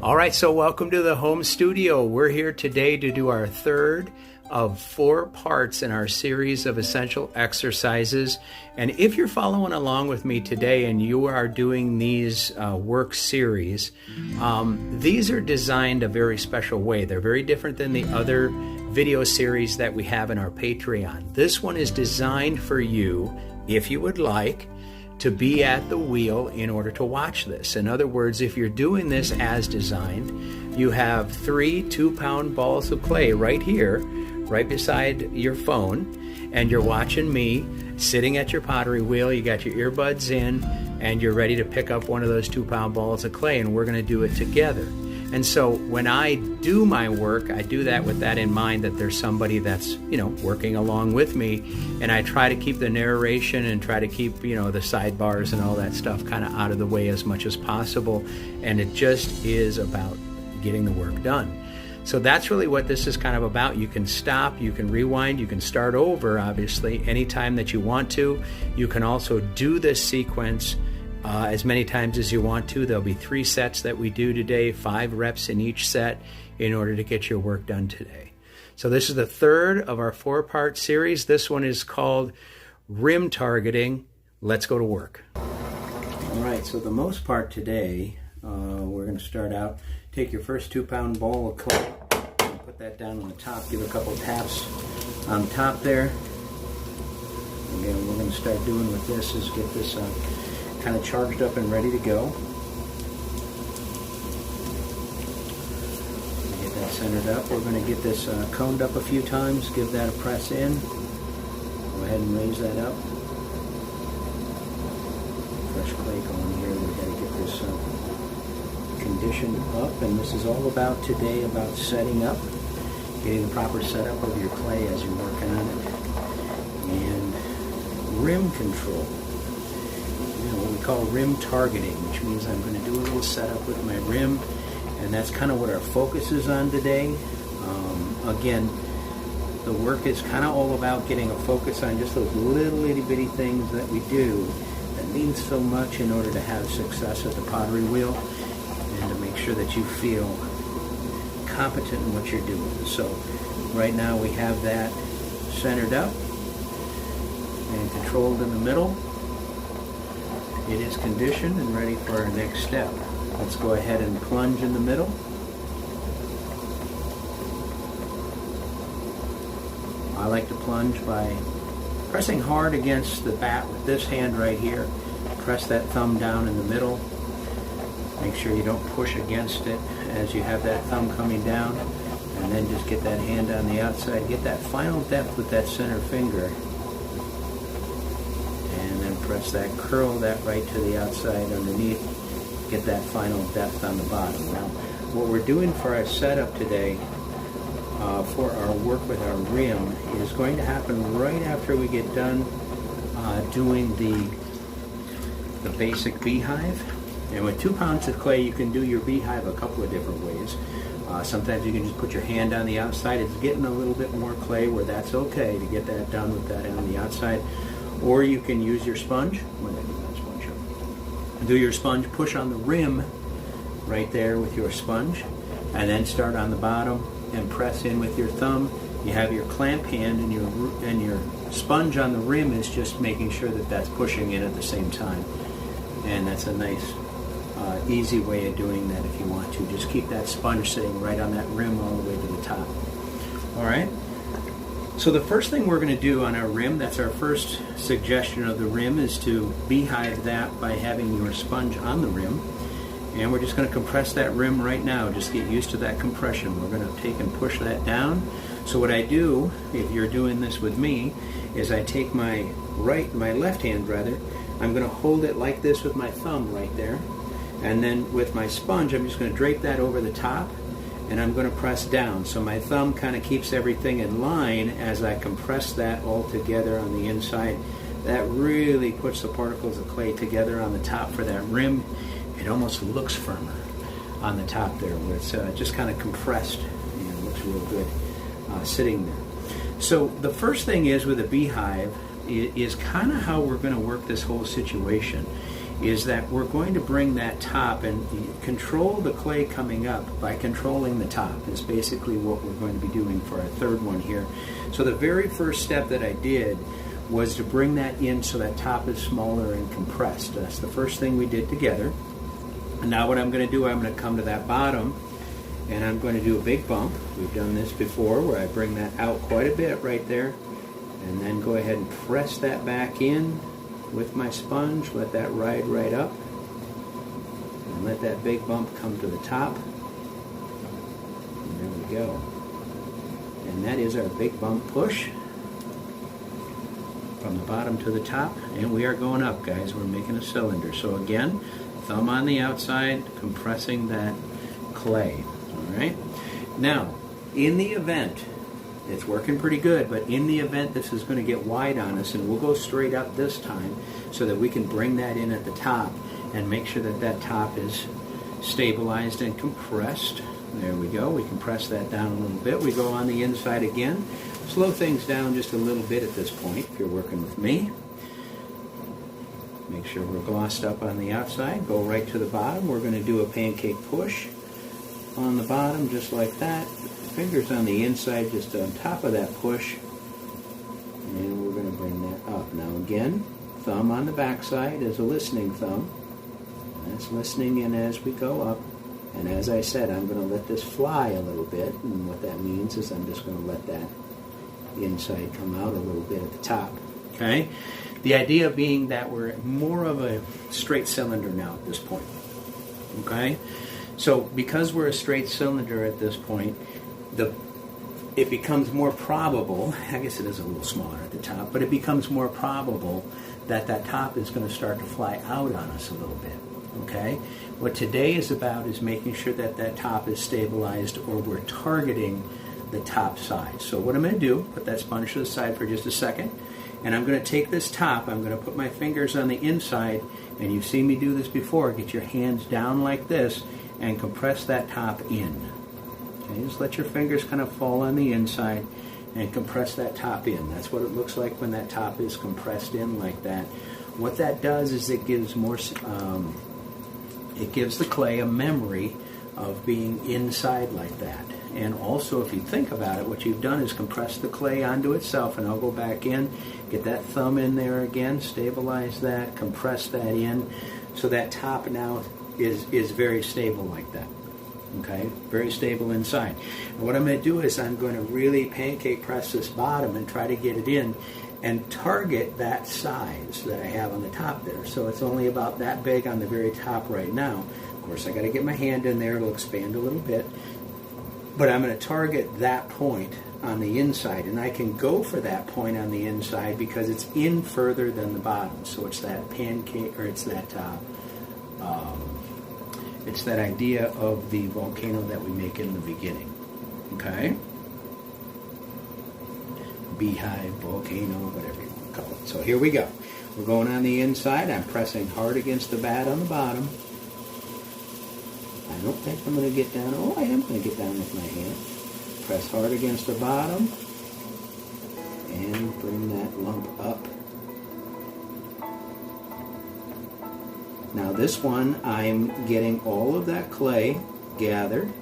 All right, so welcome to the home studio. We're here today to do our third of 4 parts in our series of essential exercises. And if you're following along with me today and you are doing these work series, these are designed a very special way. They're very different than the other video series that we have in our Patreon. This one is designed for you, if you would like, to be at the wheel in order to watch this. In other words, if you're doing this as designed, you have 3 2-pound balls of clay right here, right beside your phone, and you're watching me sitting at your pottery wheel. You got your earbuds in, and you're ready to pick up one of those 2-pound balls of clay, and we're going to do it together. And so when I do my work, I do that with that in mind, that there's somebody that's, working along with me, and I try to keep the narration and try to keep, the sidebars and all that stuff kind of out of the way as much as possible. And it just is about getting the work done. So that's really what this is kind of about. You can stop, you can rewind, you can start over, obviously, anytime that you want to. You can also do this sequence as many times as you want to. There'll be 3 sets that we do today, 5 reps in each set in order to get your work done today. So this is the third of our 4-part series. This one is called Rim Targeting. Let's go to work. All right, so the most part today, we're going to start out, take your first 2-pound ball of clay, and put that down on the top, give a couple taps on top there. Again, what we're going to start doing with this is get this kind of charged up and ready to go. Get that centered up. We're going to get this coned up a few times, give that a press in. Go ahead and raise that up. Fresh clay going here. We've got to get this conditioned up, and this is all about today, about setting up, getting the proper setup of your clay as you're working on it. And rim control. What we call rim targeting, which means I'm going to do a little setup with my rim, and that's kind of what our focus is on today. Again, the work is kind of all about getting a focus on just those little itty bitty things that we do that mean so much in order to have success at the pottery wheel and to make sure that you feel competent in what you're doing. So right now we have that centered up and controlled in the middle. It is conditioned and ready for our next step. Let's go ahead and plunge in the middle. I like to plunge by pressing hard against the bat with this hand right here. Press that thumb down in the middle. Make sure you don't push against it as you have that thumb coming down. And then just get that hand on the outside. Get that final depth with that center finger. Press that, curl that right to the outside underneath, get that final depth on the bottom. Now, what we're doing for our setup today, for our work with our rim, is going to happen right after we get done doing the basic beehive. And with 2 pounds of clay, you can do your beehive a couple of different ways. Sometimes you can just put your hand on the outside. It's getting a little bit more clay where that's okay to get that done with that on the outside. Or you can use your sponge. Do your sponge, push on the rim right there with your sponge, and then start on the bottom and press in with your thumb. You have your clamp hand, and your sponge on the rim is just making sure that that's pushing in at the same time. And that's a nice, easy way of doing that if you want to. Just keep that sponge sitting right on that rim all the way to the top. All right? So the first thing we're going to do on our rim, that's our first suggestion of the rim, is to beehive that by having your sponge on the rim. And we're just going to compress that rim right now. Just get used to that compression. We're going to take and push that down. So what I do, if you're doing this with me, is I take my left hand rather, I'm going to hold it like this with my thumb right there. And then with my sponge, I'm just going to drape that over the top and I'm going to press down. So my thumb kind of keeps everything in line as I compress that all together on the inside. That really puts the particles of clay together on the top for that rim. It almost looks firmer on the top there, where it's just kind of compressed and looks real good sitting there. So the first thing is with a beehive is kind of how we're going to work this whole situation, is that we're going to bring that top and control the clay coming up by controlling the top is basically what we're going to be doing for our third one here. So the very first step that I did was to bring that in so that top is smaller and compressed. That's the first thing we did together. And now what I'm going to do, I'm going to come to that bottom and I'm going to do a big bump. We've done this before where I bring that out quite a bit right there, and then go ahead and press that back in with my sponge. Let that ride right up and let that big bump come to the top. And there we go. And that is our big bump push from the bottom to the top, and we are going up, guys. We're making a cylinder. So again, thumb on the outside, compressing that clay. All right. Now, in the event, it's working pretty good, but in the event this is going to get wide on us, and we'll go straight up this time so that we can bring that in at the top and make sure that that top is stabilized and compressed. There we go. We can press that down a little bit. We go on the inside again. Slow things down just a little bit at this point if you're working with me. Make sure we're glossed up on the outside. Go right to the bottom. We're going to do a pancake push on the bottom just like that. Fingers on the inside just on top of that push. And we're going to bring that up. Now again, thumb on the back side is a listening thumb. That's listening in as we go up. And as I said, I'm going to let this fly a little bit. And what that means is I'm just going to let that inside come out a little bit at the top. Okay? The idea being that we're more of a straight cylinder now at this point. Okay? So because we're a straight cylinder at this point, it becomes more probable, I guess it is a little smaller at the top, but it becomes more probable that that top is going to start to fly out on us a little bit. Okay? What today is about is making sure that that top is stabilized, or we're targeting the top side. So what I'm going to do, put that sponge to the side for just a second, and I'm going to take this top, I'm going to put my fingers on the inside, and you've seen me do this before. Get your hands down like this and compress that top in. Okay, just let your fingers kind of fall on the inside and compress that top in. That's what it looks like when that top is compressed in like that. What that does is it gives more, it gives the clay a memory of being inside like that. And also, if you think about it, what you've done is compress the clay onto itself, and I'll go back in, get that thumb in there again, stabilize that, compress that in, so that top now is very stable like that. Okay, very stable inside. And what I'm going to do is I'm going to really pancake press this bottom and try to get it in and target that size that I have on the top there. So it's only about that big on the very top right now. Of course, I got to get my hand in there. It'll expand a little bit. But I'm going to target that point on the inside, and I can go for that point on the inside because it's in further than the bottom. So it's that pancake, or it's that idea of the volcano that we make in the beginning. Okay? Beehive, volcano, whatever you want to call it. So here we go. We're going on the inside. I'm pressing hard against the bat on the bottom. I don't think I'm going to get down. Oh, I am going to get down with my hand. Press hard against the bottom and bring that lump up. Now this one, I'm getting all of that clay gathered,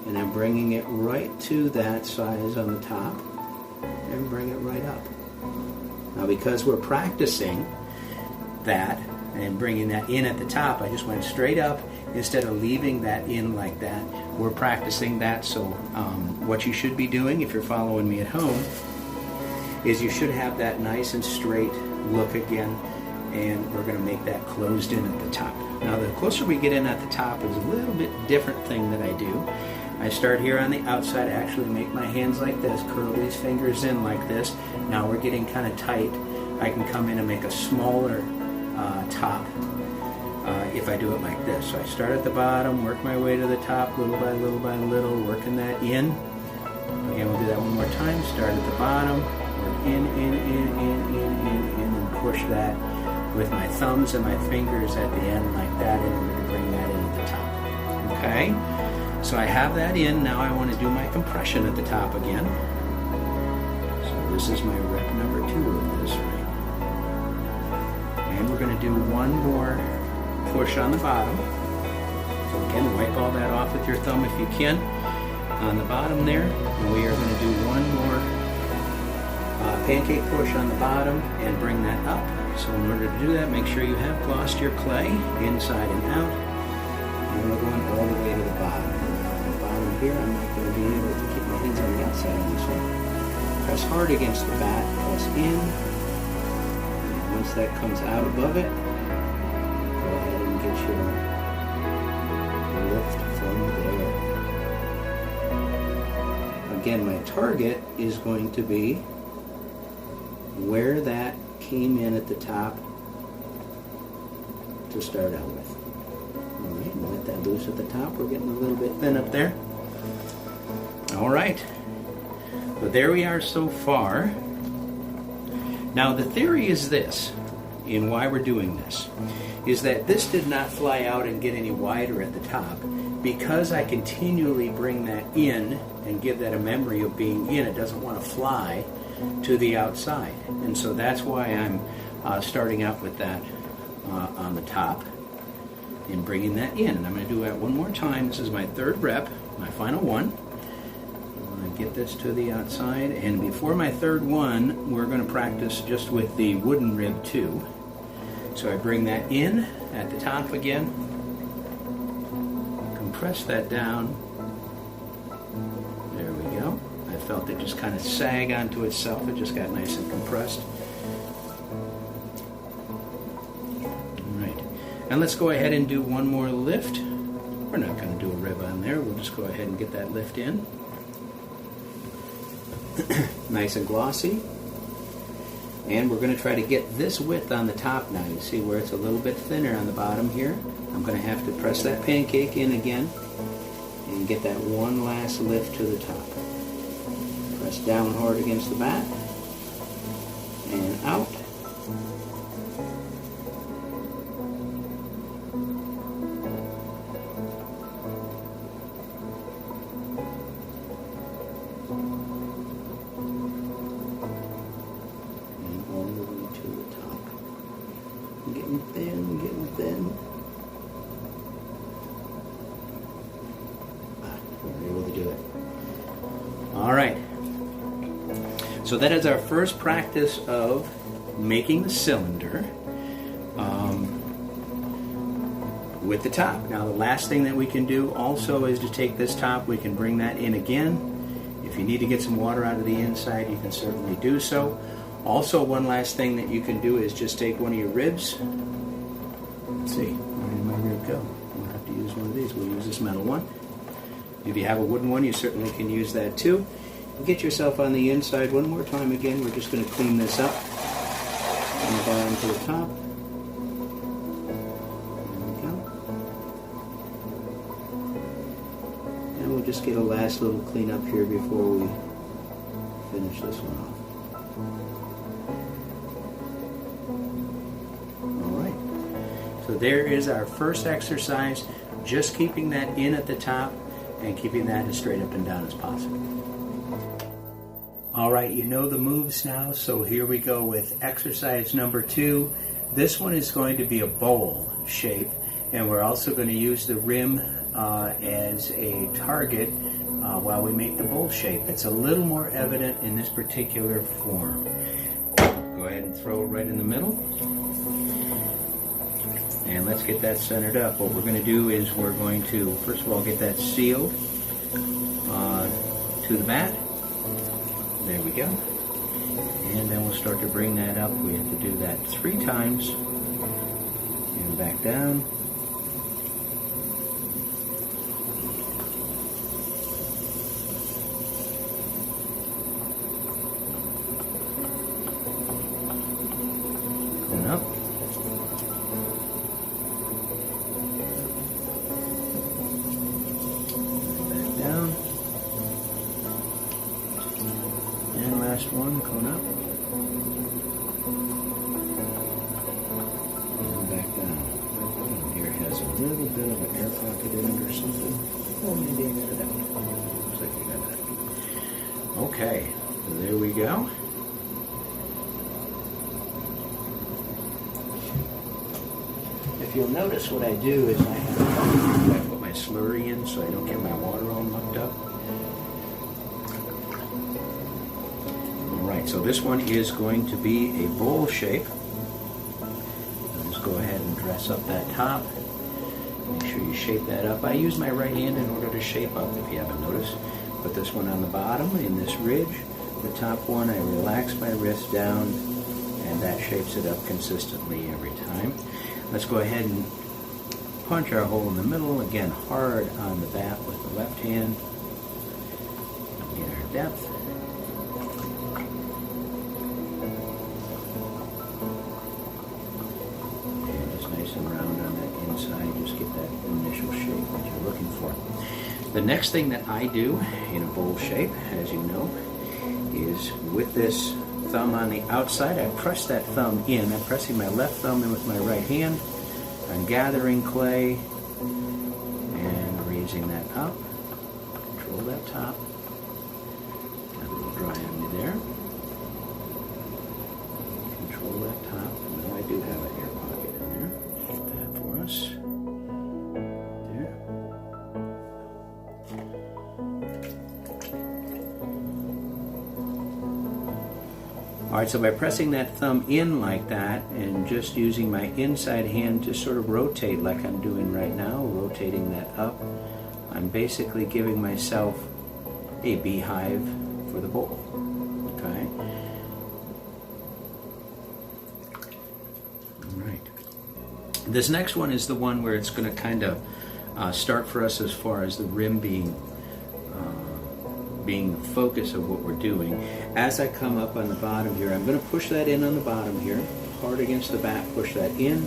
and I'm bringing it right to that size on the top and bring it right up. Now because we're practicing that and bringing that in at the top, I just went straight up instead of leaving that in like that. We're practicing that, so what you should be doing if you're following me at home is you should have that nice and straight look again, and we're going to make that closed in at the top. Now the closer we get in at the top is a little bit different thing that I do. I start here on the outside, actually make my hands like this, curl these fingers in like this. Now we're getting kind of tight. I can come in and make a smaller top if I do it like this. So I start at the bottom, work my way to the top, little by little by little, working that in. Again, we'll do that one more time. Start at the bottom, work in, and push that with my thumbs and my fingers at the end like that, and we're going to bring that in at the top. Okay? So I have that in. Now I want to do my compression at the top again. So this is my rep number 2 of this right now. And we're going to do one more push on the bottom. So again, wipe all that off with your thumb if you can. On the bottom there, and we are going to do one more pancake push on the bottom and bring that up. So in order to do that, make sure you have glossed your clay inside and out. And we're going all the way to the bottom. On the bottom here, I'm not going to be able to keep my hands on the outside on this one. Press hard against the bat, press in. And once that comes out above it, go ahead and get your lift from there. Again, my target is going to be where that came in at the top to start out with. All right, and let that loose at the top. We're getting a little bit thin up there. All right, but there we are so far. Now the theory is this, in why we're doing this, is that this did not fly out and get any wider at the top. Because I continually bring that in and give that a memory of being in, it doesn't want to fly to the outside. And so that's why I'm starting out with that on the top and bringing that in. And I'm going to do that one more time. This is my 3rd rep, my final one. I'm going to get this to the outside. And before my 3rd one, we're going to practice just with the wooden rib too. So I bring that in at the top again. Press that down. There we go. I felt it just kind of sag onto itself. It just got nice and compressed. All right. And let's go ahead and do one more lift. We're not going to do a rib on there. We'll just go ahead and get that lift in. Nice and glossy. And we're going to try to get this width on the top now. You see where it's a little bit thinner on the bottom here? I'm going to have to press that pancake in again and get that one last lift to the top. Press down hard against the bat and out. And all the way to the top. Getting thin, getting thin. We're able to do it. All right. So that is our first practice of making the cylinder with the top. Now the last thing that we can do also is to take this top, we can bring that in again. If you need to get some water out of the inside, you can certainly do so. Also, one last thing that you can do is just take one of your ribs. Let's see, where did my rib go? We'll have to use one of these. We'll use this metal one. If you have a wooden one, you certainly can use that too. Get yourself on the inside one more time again. We're just going to clean this up from the bottom to the top. There we go. And we'll just get a last little clean up here before we finish this one off. All right. So there is our first exercise, just keeping that in at the top and keeping that as straight up and down as possible. All right, you know the moves now, so here we go with exercise number 2. This one is going to be a bowl shape, and we're also going to use the rim as a target while we make the bowl shape. It's a little more evident in this particular form. Go ahead and throw it right in the middle. And let's get that centered up. What we're going to do is we're going to, first of all, get that sealed to the mat. There we go. And then we'll start to bring that up. We have to do that 3 times. And back down. And up. last one, coming up. And back down. And here has a little bit of an air pocket in it or something. Oh, maybe I got it out. Looks like I got it out. Okay, so there we go. If you'll notice, what I do is I put my slurry in so I don't get my water all mucked up. Alright, so this one is going to be a bowl shape. I'll just go ahead and dress up that top. Make sure you shape that up. I use my right hand in order to shape up, if you haven't noticed. Put this one on the bottom in this ridge. The top one, I relax my wrist down, and that shapes it up consistently every time. Let's go ahead and punch our hole in the middle, again hard on the bat with the left hand. Get our depth. And just nice and round on that inside, just get that initial shape that you're looking for. The next thing that I do in a bowl shape, as you know, is with this thumb on the outside, I press that thumb in. I'm pressing my left thumb in with my right hand. I'm gathering clay and raising that up. Control that top. Got a little dry on me there. Control that top. Now I do have an air pocket in there. Get that for us. Alright, so by pressing that thumb in like that and just using my inside hand to sort of rotate like I'm doing right now, rotating that up, I'm basically giving myself a beehive for the bowl. Okay? Alright. This next one is the one where it's going to kind of start for us as far as the rim being the focus of what we're doing. As I come up on the bottom here, I'm going to push that in on the bottom here, hard against the bat, push that in.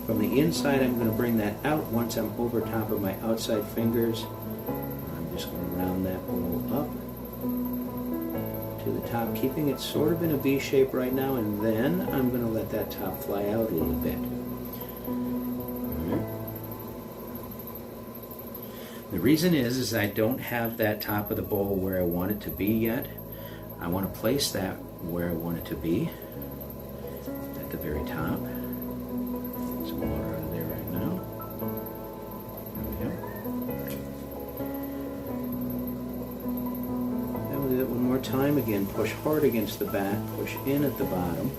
From the inside, I'm going to bring that out once I'm over top of my outside fingers. I'm just going to round that bowl up to the top, keeping it sort of in a V shape right now, and then I'm going to let that top fly out a little bit. The reason is I don't have that top of the bowl where I want it to be yet. I want to place that where I want it to be, at the very top. Some water out of there right now. There we go. Then we'll do that one more time. Again, push hard against the bat, push in at the bottom.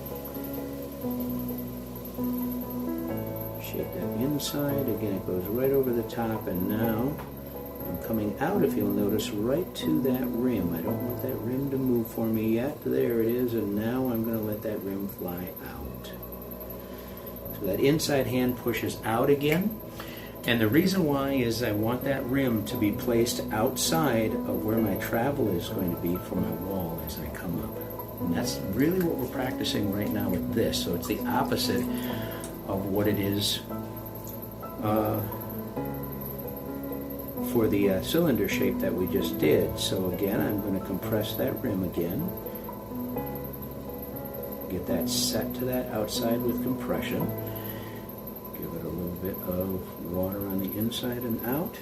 Shape that inside. Again, it goes right over the top, and now I'm coming out, if you'll notice, right to that rim. I don't want that rim to move for me yet. There it is, and now I'm going to let that rim fly out. So that inside hand pushes out again. And the reason why is I want that rim to be placed outside of where my travel is going to be for my wall as I come up. And that's really what we're practicing right now with this. So it's the opposite of what it is for the cylinder shape that we just did. So again, I'm going to compress that rim again. Get that set to that outside with compression. Give it a little bit of water on the inside and out.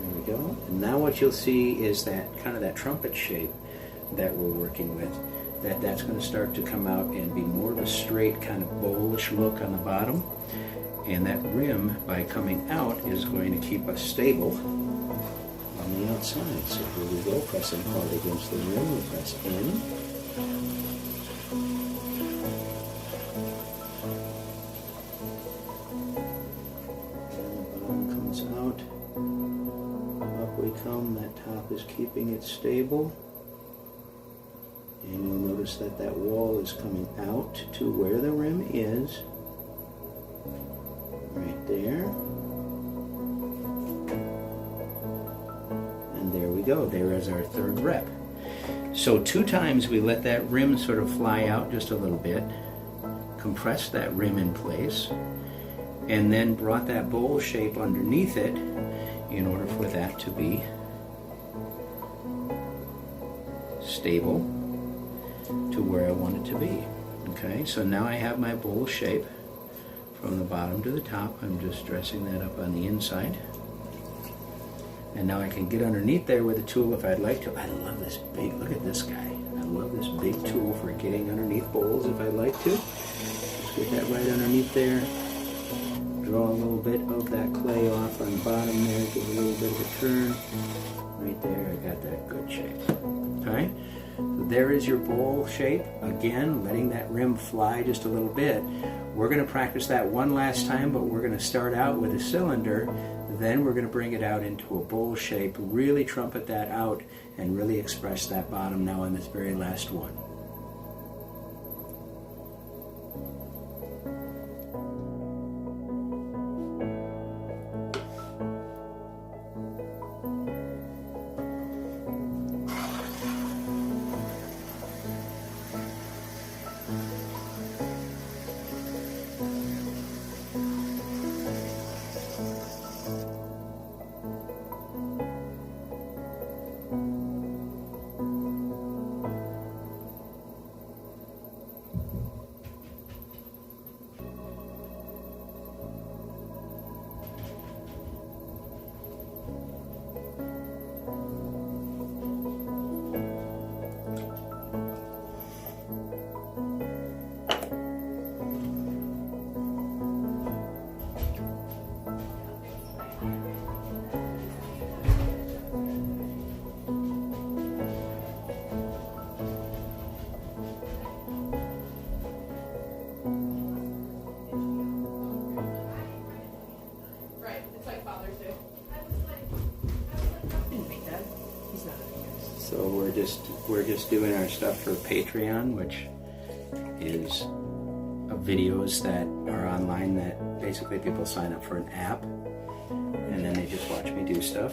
There we go. And now what you'll see is that kind of that trumpet shape that we're working with. That's going to start to come out and be more of a straight kind of bowlish look on the bottom. And that rim, by coming out, is going to keep us stable on the outside. So here we go, pressing hard against the rim. We press in. And the bottom comes out. Up we come. That top is keeping it stable. And you'll notice that that wall is coming out to where the rim is. Right there. And there we go. There is our third rep. So 2 times we let that rim sort of fly out just a little bit, compress that rim in place, and then brought that bowl shape underneath it in order for that to be stable to where I want it to be. Okay, so now I have my bowl shape from the bottom to the top. I'm just dressing that up on the inside. And now I can get underneath there with a tool if I'd like to. I love this big, look at this guy. I love this big tool for getting underneath bowls if I'd like to. Just get that right underneath there. Draw a little bit of that clay off on the bottom there, give it a little bit of a turn. Right there, I got that good shape. Okay, so there is your bowl shape. Again, letting that rim fly just a little bit. We're going to practice that one last time, but we're going to start out with a cylinder. Then we're going to bring it out into a bowl shape, really trumpet that out, and really express that bottom now on this very last one. So we're just doing our stuff for Patreon, which is videos that are online that basically people sign up for an app and then they just watch me do stuff.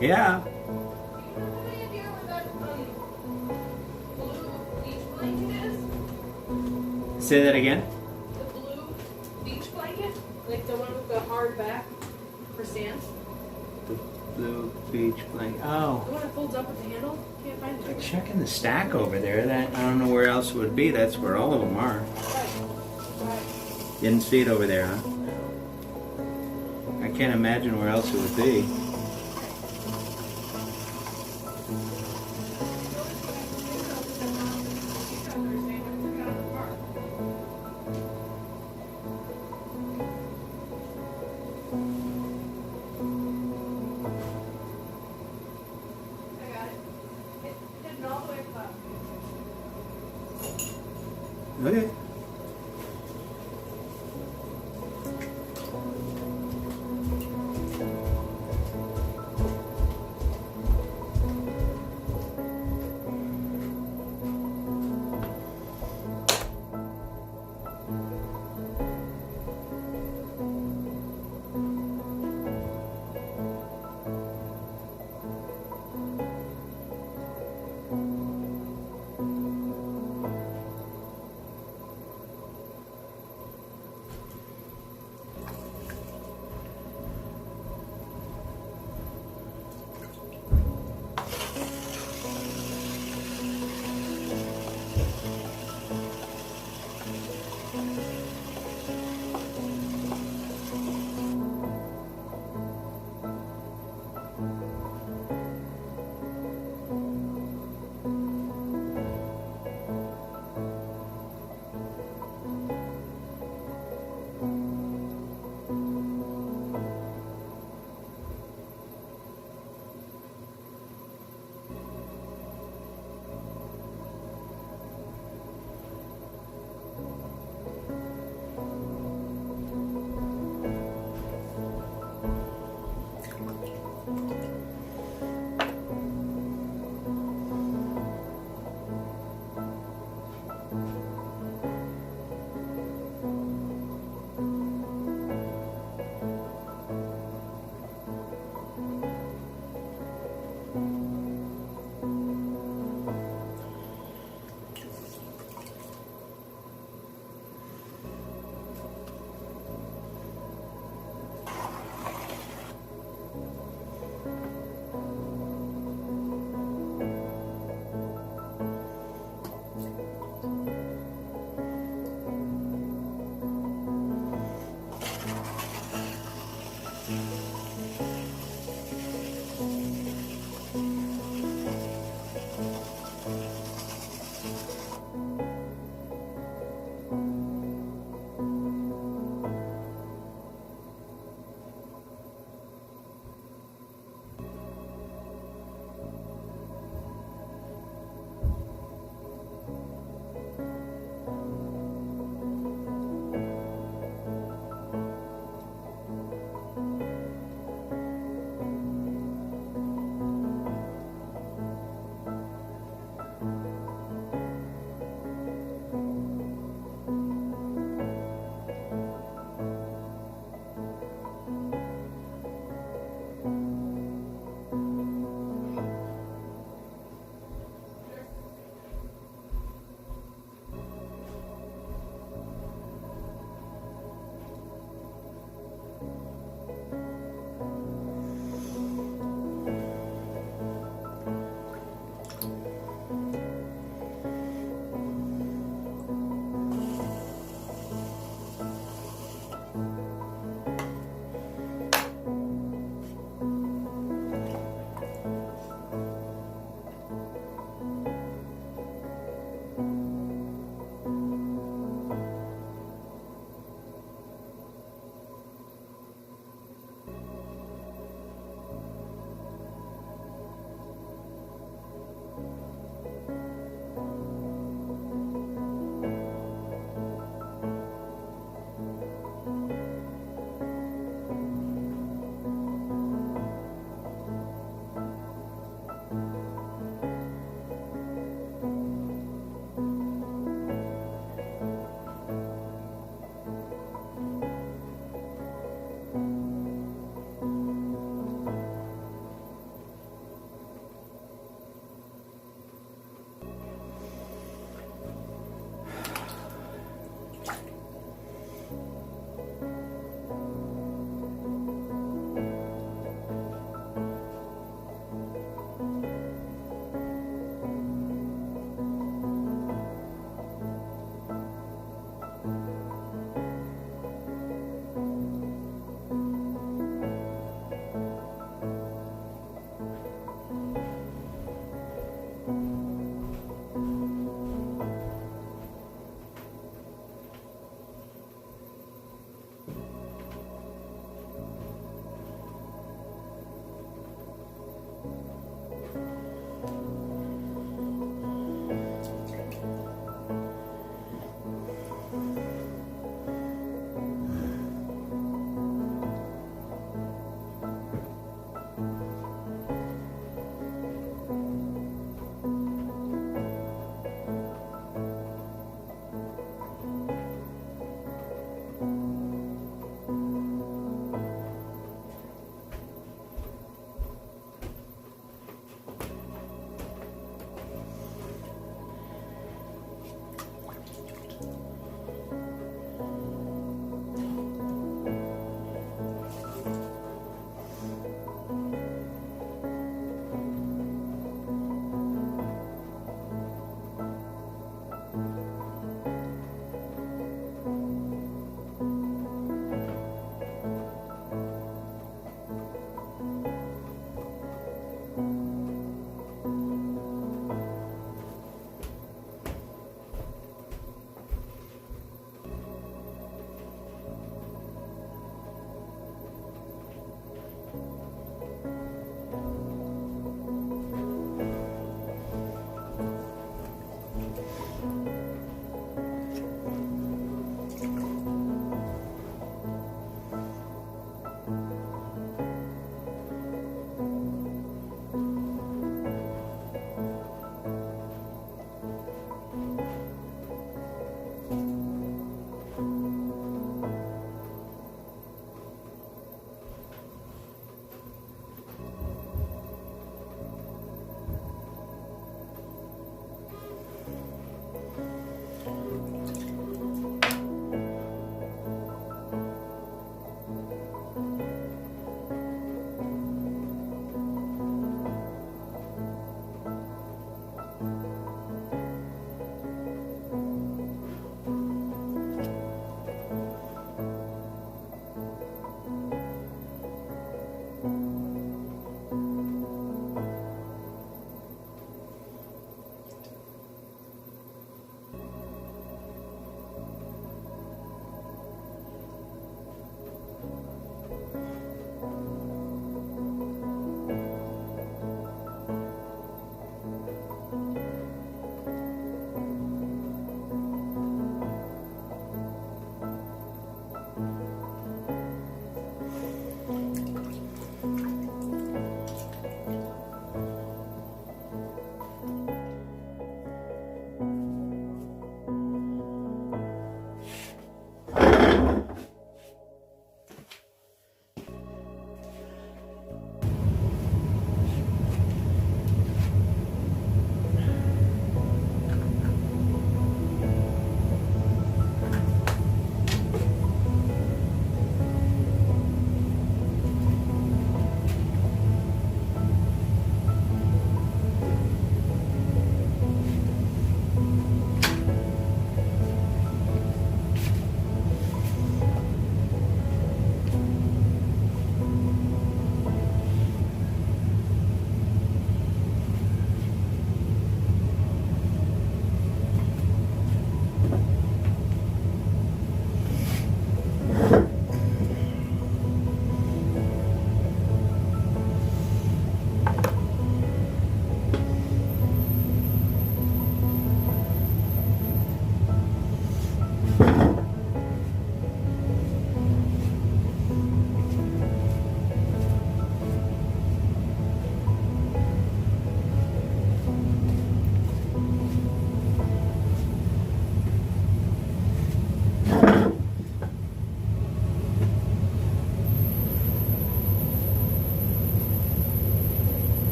Yeah. Say that again. The blue beach blanket, like the one with the hard back for sand. The blue beach blanket. Oh. The one that folds up with the handle. Can't find I'm it. checking the stack over there. That I don't know where else it would be. That's where all of them are. Right. Didn't see it over there, huh? I can't imagine where else it would be. I got it. Hidden all the way up. Okay.